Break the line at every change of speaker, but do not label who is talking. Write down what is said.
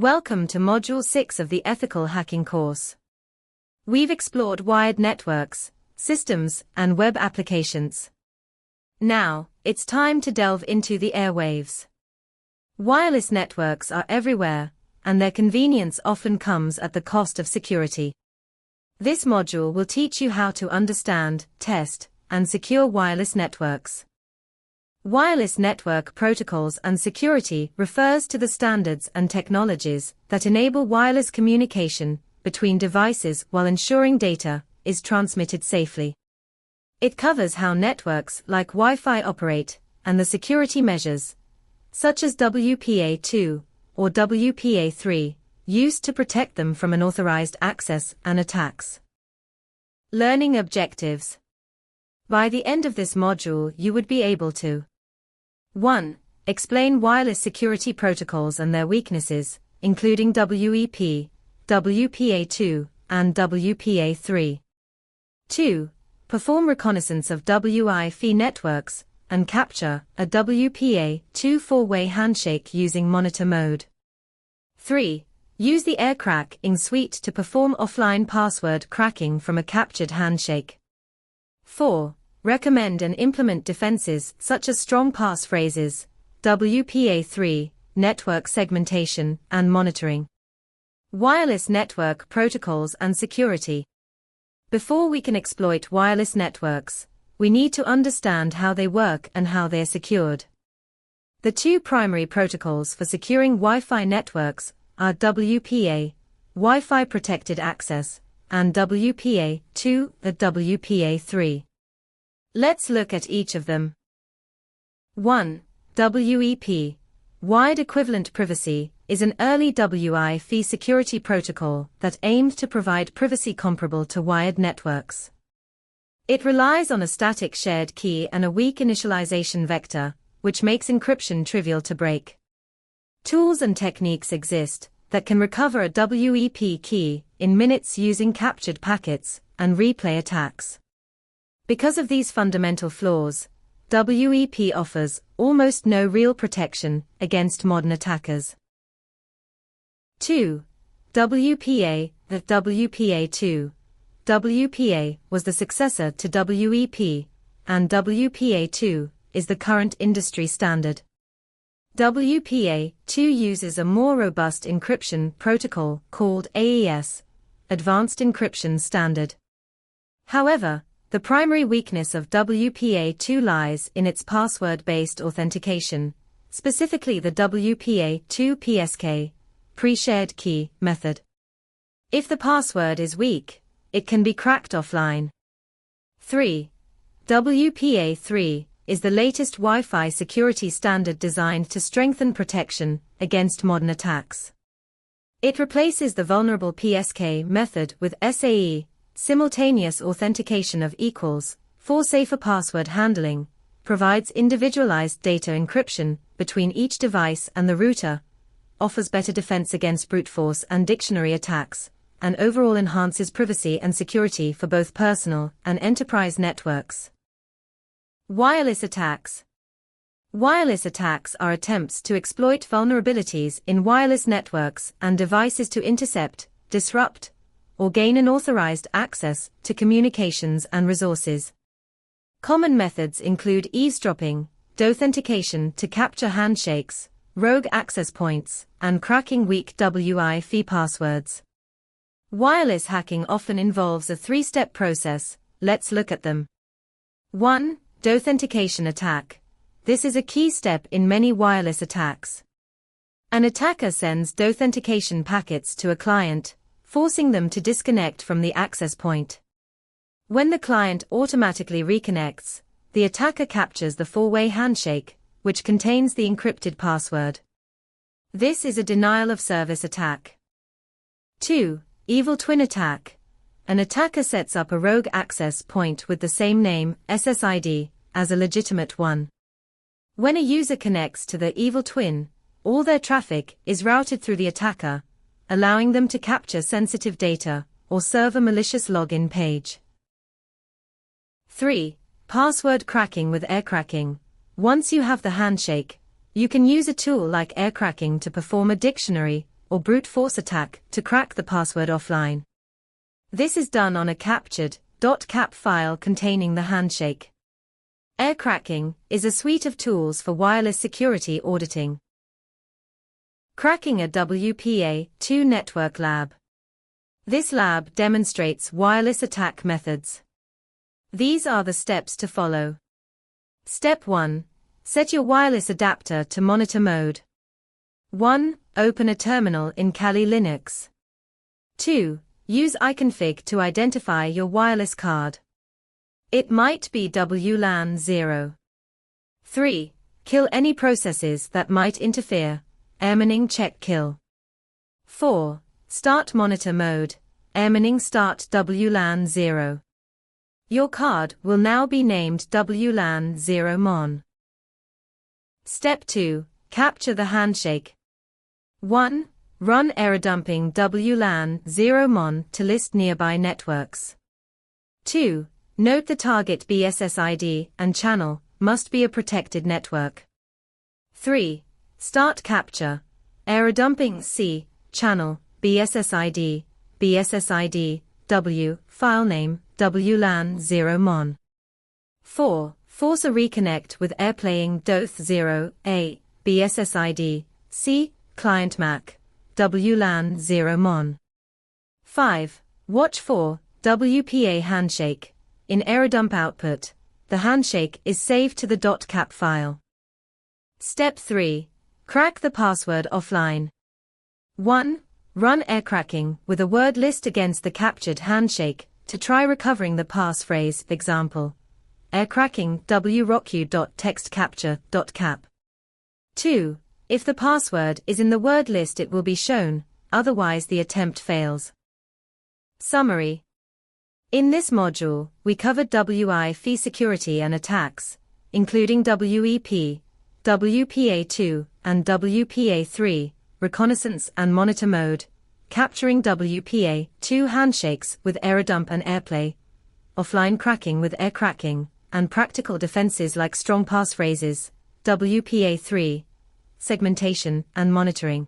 Welcome to Module 6 of the Ethical Hacking course. We've explored wired networks, systems, and web applications. Now, it's time to delve into the airwaves. Wireless networks are everywhere, and their convenience often comes at the cost of security. This module will teach you how to understand, test, and secure wireless networks. Wireless network protocols and security refers to the standards and technologies that enable wireless communication between devices while ensuring data is transmitted safely. It covers how networks like Wi-Fi operate and the security measures, such as WPA2 or WPA3, used to protect them from unauthorized access and attacks. Learning objectives. By the end of this module, you would be able to 1. Explain wireless security protocols and their weaknesses, including WEP, WPA2, and WPA3. 2. Perform reconnaissance of Wi-Fi networks and capture a WPA2 four-way handshake using monitor mode. 3. Use the air cracking suite to perform offline password cracking from a captured handshake. 4. Recommend and implement defenses such as strong passphrases, WPA3, network segmentation, and monitoring. Wireless network protocols and security. Before we can exploit wireless networks, we need to understand how they work and how they are secured. The two primary protocols for securing Wi-Fi networks are WPA, Wi-Fi Protected Access, and WPA2, the WPA3. Let's look at each of them. 1. WEP, Wired Equivalent Privacy, is an early Wi-Fi security protocol that aimed to provide privacy comparable to wired networks. It relies on a static shared key and a weak initialization vector, which makes encryption trivial to break. Tools and techniques exist that can recover a WEP key in minutes using captured packets and replay attacks. Because of these fundamental flaws, WEP offers almost no real protection against modern attackers. 2. WPA, the WPA2. WPA was the successor to WEP, and WPA2 is the current industry standard. WPA2 uses a more robust encryption protocol called AES, Advanced Encryption Standard. However, the primary weakness of WPA2 lies in its password-based authentication, specifically the WPA2 PSK, pre-shared key, method. If the password is weak, it can be cracked offline. 3. WPA3 is the latest Wi-Fi security standard designed to strengthen protection against modern attacks. It replaces the vulnerable PSK method with SAE, simultaneous authentication of equals, for safer password handling, provides individualized data encryption between each device and the router, offers better defense against brute force and dictionary attacks, and overall enhances privacy and security for both personal and enterprise networks. Wireless attacks. Wireless attacks are attempts to exploit vulnerabilities in wireless networks and devices to intercept, disrupt, or gain unauthorized access to communications and resources. Common methods include eavesdropping, authentication to capture handshakes, rogue access points, and cracking weak Wi-Fi passwords. Wireless hacking often involves a three-step process. Let's look at them. 1. Authentication attack. This is a key step in many wireless attacks. An attacker sends authentication packets to a client, forcing them to disconnect from the access point. When the client automatically reconnects, the attacker captures the four-way handshake, which contains the encrypted password. This is a denial-of-service attack. 2. Evil twin attack. An attacker sets up a rogue access point with the same name, SSID, as a legitimate one. When a user connects to the evil twin, all their traffic is routed through the attacker, allowing them to capture sensitive data or serve a malicious login page. 3. Password cracking with air cracking. Once you have the handshake, you can use a tool like air cracking to perform a dictionary or brute force attack to crack the password offline. This is done on a captured .cap file containing the handshake. Air cracking is a suite of tools for wireless security auditing. Cracking a WPA2 network lab. This lab demonstrates wireless attack methods. These are the steps to follow. Step 1. Set your wireless adapter to monitor mode. 1. Open a terminal in Kali Linux. 2. Use iconfig to identify your wireless card. It might be WLAN 0. 3. Kill any processes that might interfere. Airmaning check kill. 4. Start monitor mode. Airmaning start WLAN 0. Your card will now be named WLAN 0 Mon. Step 2. Capture the handshake. 1. Run error dumping WLAN 0 Mon to list nearby networks. 2. Note the target BSSID and channel must be a protected network. 3. Start capture. Error dumping C, channel, BSSID, W, filename, WLAN 0 Mon. 4. Force a reconnect with airplaying DOTH 0, A, BSSID, C, client MAC, WLAN 0 Mon. 5. Watch for WPA handshake. In error dump output, the handshake is saved to the .cap file. Step 3. Crack the password offline. 1. Run air cracking with a word list against the captured handshake to try recovering the passphrase, example. Air cracking wrocu.textcapture.cap. 2. If the password is in the word list it will be shown, otherwise the attempt fails. Summary. In this module, we covered WIF security and attacks, including WEP, WPA2, and WPA3, reconnaissance and monitor mode, capturing WPA2 handshakes with error dump and airplay, offline cracking with air cracking, and practical defenses like strong passphrases, WPA3, segmentation and monitoring.